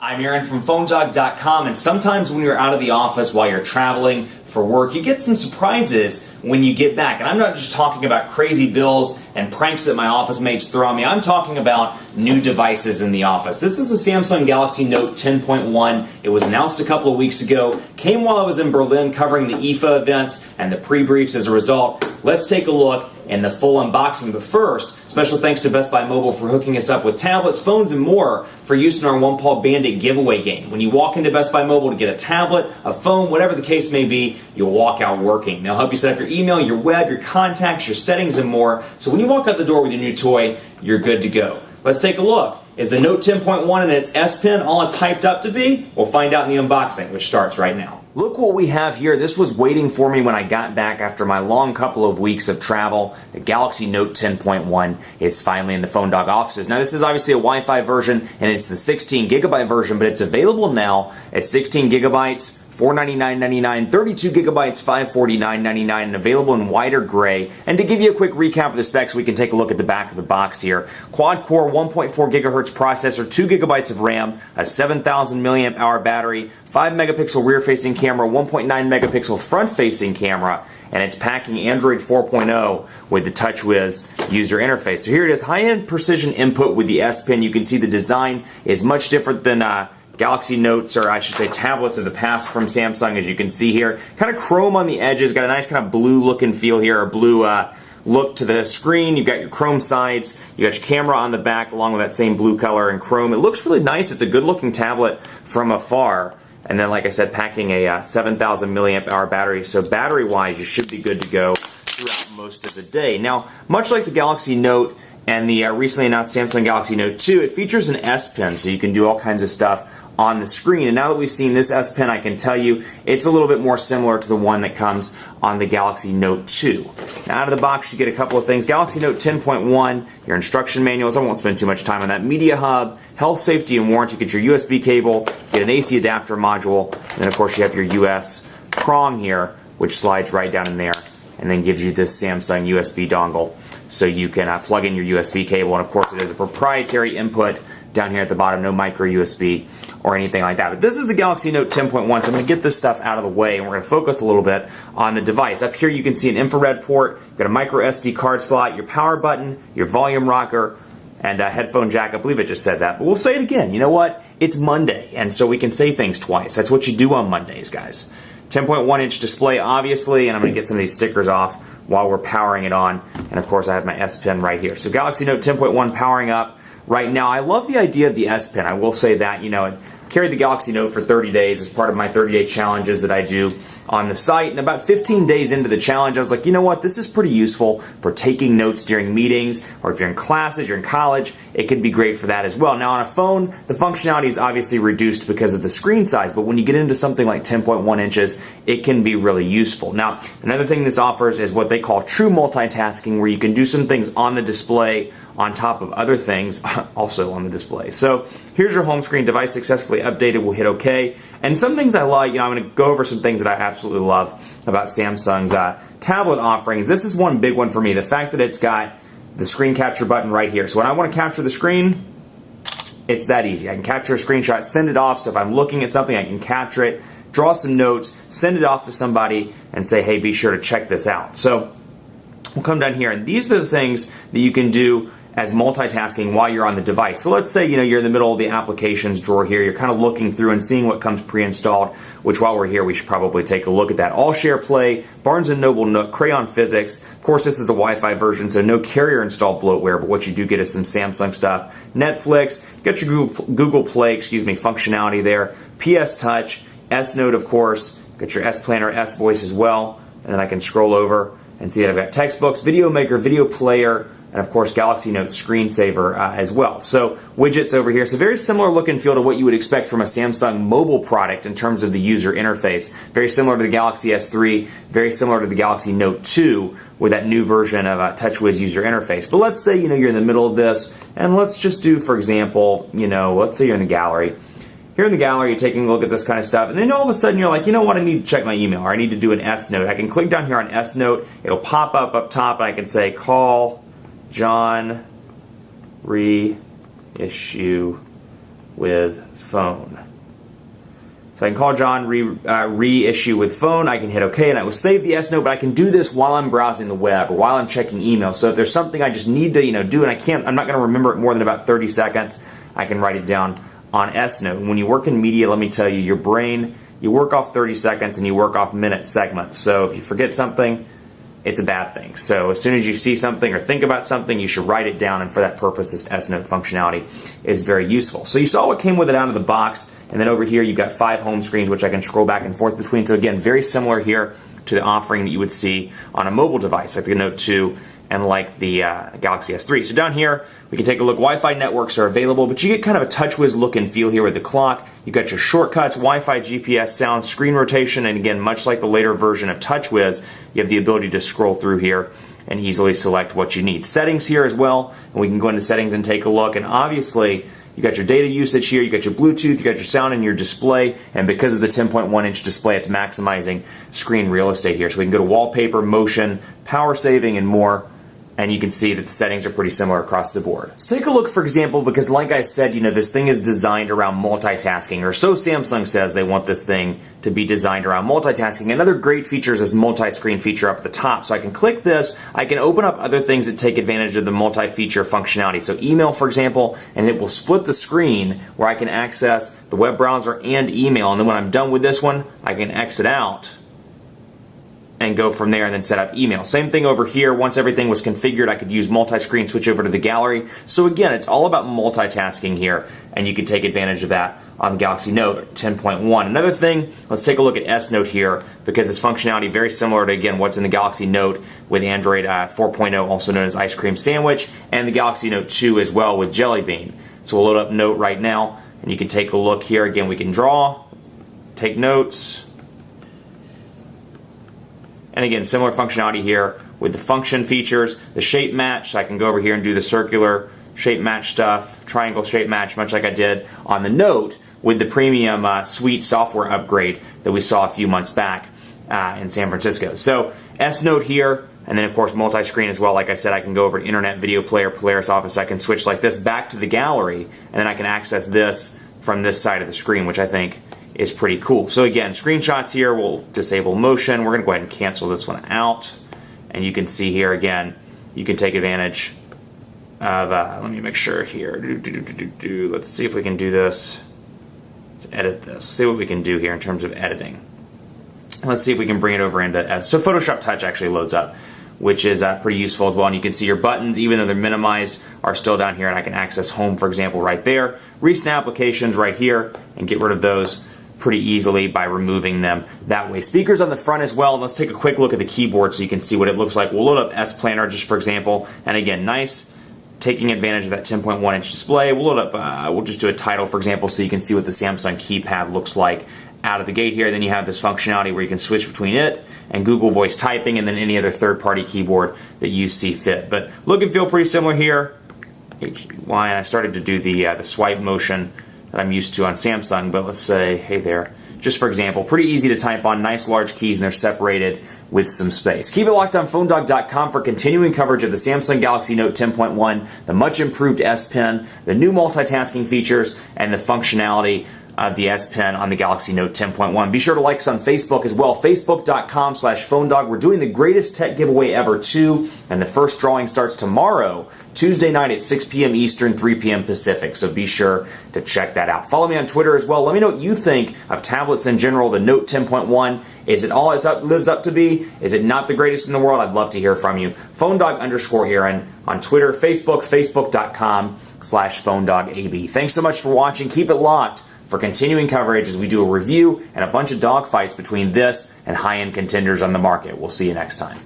I'm Aaron from PhoneDog.com, and sometimes when you're out of the office while you're traveling for work, you get some surprises when you get back. And I'm not just talking about crazy bills and pranks that my office mates throw on me. I'm talking about new devices in the office. This is a Samsung Galaxy Note 10.1. It was announced a couple of weeks ago, came while I was in Berlin covering the IFA events and the pre-briefs as a result. Let's take a look in the full unboxing. But first, special thanks to Best Buy Mobile for hooking us up with tablets, phones, and more for use in our One Paw Bandit giveaway game. When you walk into Best Buy Mobile to get a tablet, a phone, whatever the case may be, you'll walk out working. They'll help you set up your email, your web, your contacts, your settings, and more. So when you walk out the door with your new toy, you're good to go. Let's take a look. Is the Note 10.1 and its S Pen all it's hyped up to be? We'll find out in the unboxing, which starts right now. Look what we have here. This was waiting for me when I got back after my long couple of weeks of travel. The Galaxy Note 10.1 is finally in the PhoneDog offices. Now, this is obviously a Wi-Fi version, and it's the 16 gigabyte version, but it's available now at 16 gigabytes, $499.99, 32 gigabytes, $549.99, and available in white or gray. And to give you a quick recap of the specs, we can take a look at the back of the box here. Quad-core 1.4 gigahertz processor, 2 gigabytes of RAM, a 7,000 milliamp hour battery, 5 megapixel rear-facing camera, 1.9 megapixel front-facing camera, and it's packing Android 4.0 with the TouchWiz user interface. So here it is, high-end precision input with the S Pen. You can see the design is much different than Galaxy Notes, or I should say tablets of the past from Samsung, as you can see here. Kind of chrome on the edges, got a nice kind of blue look and feel here, a blue look to the screen. You've got your chrome sides, you got your camera on the back along with that same blue color and chrome. It looks really nice. It's a good looking tablet from afar. And then, like I said, packing a 7,000 milliamp hour battery. So battery-wise, you should be good to go throughout most of the day. Now, much like the Galaxy Note and the recently announced Samsung Galaxy Note 2, it features an S Pen, so you can do all kinds of stuff on the screen. And now that we've seen this S Pen, I can tell you it's a little bit more similar to the one that comes on the Galaxy Note 2. Now, out of the box, you get a couple of things. Galaxy Note 10.1, your instruction manuals. I won't spend too much time on that. Media hub, health, safety, and warranty. You get your USB cable, get an AC adapter module, and then, of course, you have your US prong here, which slides right down in there, and then gives you this Samsung USB dongle, so you can plug in your USB cable. And, of course, it is a proprietary input down here at the bottom, no micro USB or anything like that. But this is the Galaxy Note 10.1, so I'm going to get this stuff out of the way, and we're going to focus a little bit on the device. Up here you can see an infrared port, you've got a micro SD card slot, your power button, your volume rocker, and a headphone jack. I believe it just said that, but we'll say it again. You know what? It's Monday, and so we can say things twice. That's what you do on Mondays, guys. 10.1 inch display, obviously, and I'm going to get some of these stickers off while we're powering it on. And of course, I have my S Pen right here. So Galaxy Note 10.1 powering up right now. I love the idea of the S Pen. I will say that, you know, I carried the Galaxy Note for 30 days as part of my 30-day challenges that I do on the site, and about 15 days into the challenge, I was like, you know what, this is pretty useful for taking notes during meetings, or if you're in classes, you're in college, it could be great for that as well. Now on a phone, the functionality is obviously reduced because of the screen size, but when you get into something like 10.1 inches, it can be really useful. Now, another thing this offers is what they call true multitasking, where you can do some things on the display on top of other things also on the display. So here's your home screen, device successfully updated, we'll hit OK. And some things I like, you know, I'm going to go over some things that I absolutely love about Samsung's tablet offerings. This is one big one for me, the fact that it's got the screen capture button right here. So when I want to capture the screen, it's that easy. I can capture a screenshot, send it off, so if I'm looking at something, I can capture it, draw some notes, send it off to somebody, and say, hey, be sure to check this out. So we'll come down here, and these are the things that you can do as multitasking while you're on the device. So let's say, you know, you're in the middle of the applications drawer here, you're kind of looking through and seeing what comes pre-installed, which while we're here, we should probably take a look at that. All Share Play, Barnes & Noble Nook, Crayon Physics. Of course, this is a Wi-Fi version, so no carrier installed bloatware, but what you do get is some Samsung stuff. Netflix, you got your Google Play, functionality there. PS Touch, S Note, of course, got your S Planner, S Voice as well, and then I can scroll over and see that I've got textbooks, Video Maker, Video Player, and of course Galaxy Note screensaver as well. So widgets over here. So very similar look and feel to what you would expect from a Samsung mobile product in terms of the user interface. Very similar to the Galaxy S3, very similar to the Galaxy Note 2 with that new version of TouchWiz user interface. But let's say, you know, you're in the middle of this, and let's just do, for example, you know, let's say you're in the gallery. Here in the gallery, you're taking a look at this kind of stuff, and then all of a sudden you're like, you know what, I need to check my email, or I need to do an S Note. I can click down here on S Note, it'll pop up top, and I can say, call John reissue with phone. So I can call John, reissue with phone, I can hit OK, and I will save the S Note, but I can do this while I'm browsing the web or while I'm checking email. So if there's something I just need to do and I'm not going to remember it more than about 30 seconds, I can write it down on S Note. And when you work in media, let me tell you, your brain, you work off 30 seconds and you work off minute segments. So if you forget something, it's a bad thing. So as soon as you see something or think about something, you should write it down, and for that purpose, this S Note functionality is very useful. So you saw what came with it out of the box, and then over here you've got 5 home screens, which I can scroll back and forth between. So again, very similar here to the offering that you would see on a mobile device like the Note 2 and like the Galaxy S3. So down here, we can take a look. Wi-Fi networks are available, but you get kind of a TouchWiz look and feel here with the clock. You've got your shortcuts, Wi-Fi, GPS, sound, screen rotation, and again, much like the later version of TouchWiz, you have the ability to scroll through here and easily select what you need. Settings here as well, and we can go into settings and take a look, and obviously, you got your data usage here, you got your Bluetooth, you got your sound and your display, and because of the 10.1 inch display, it's maximizing screen real estate here. So we can go to wallpaper, motion, power saving, and more, and you can see that the settings are pretty similar across the board. Let's take a look, for example, because like I said, this thing is designed around multitasking, or so Samsung says they want this thing to be designed around multitasking. Another great feature is this multi-screen feature up at the top. So I can click this, I can open up other things that take advantage of the multi-feature functionality. So email, for example, and it will split the screen where I can access the web browser and email. And then when I'm done with this one, I can exit out and go from there and then set up email. Same thing over here. Once everything was configured, I could use multi-screen, switch over to the gallery. So again, it's all about multitasking here, and you can take advantage of that on the Galaxy Note 10.1. Another thing, let's take a look at S Note here, because it's functionality very similar to, again, what's in the Galaxy Note with Android 4.0, also known as Ice Cream Sandwich, and the Galaxy Note 2 as well with Jelly Bean. So we'll load up Note right now, and you can take a look here. Again, we can draw, take notes, and again, similar functionality here with the function features, the shape match, so I can go over here and do the circular shape match stuff, triangle shape match, much like I did on the Note with the premium suite software upgrade that we saw a few months back in San Francisco. So S Note here, and then of course multi-screen as well. Like I said, I can go over to Internet Video Player, Polaris Office, I can switch like this back to the gallery, and then I can access this from this side of the screen, which I think is pretty cool. So again, screenshots here, we'll disable motion. We're going to go ahead and cancel this one out. And you can see here again, you can take advantage of, let me make sure here. Let's see if we can do this. Let's edit this. See what we can do here in terms of editing. Let's see if we can bring it over into, so Photoshop Touch actually loads up, which is pretty useful as well. And you can see your buttons, even though they're minimized, are still down here, and I can access Home, for example, right there. Recent applications right here, and get rid of those pretty easily by removing them that way. Speakers on the front as well. And let's take a quick look at the keyboard so you can see what it looks like. We'll load up S Planner just for example, and again, nice, taking advantage of that 10.1 inch display. We'll load up, we'll just do a title for example so you can see what the Samsung keypad looks like out of the gate here. Then you have this functionality where you can switch between it and Google Voice Typing, and then any other third-party keyboard that you see fit. But look and feel pretty similar here. HY, and I started to do the swipe motion that I'm used to on Samsung, but let's say, hey there, just for example, pretty easy to type on, nice large keys, and they're separated with some space. Keep it locked on PhoneDog.com for continuing coverage of the Samsung Galaxy Note 10.1, the much improved S Pen, the new multitasking features, and the functionality of the S Pen on the Galaxy Note 10.1. Be sure to like us on Facebook as well, Facebook.com/PhoneDog. We're doing the greatest tech giveaway ever too, and the first drawing starts tomorrow, Tuesday night at 6 p.m. Eastern, 3 p.m. Pacific, so be sure to check that out. Follow me on Twitter as well. Let me know what you think of tablets in general, the Note 10.1. Is it all it lives up to be? Is it not the greatest in the world? I'd love to hear from you. PhoneDog_Aaron on Twitter, Facebook, Facebook.com/PhoneDogAB. Thanks so much for watching. Keep it locked for continuing coverage as we do a review and a bunch of dogfights between this and high-end contenders on the market. We'll see you next time.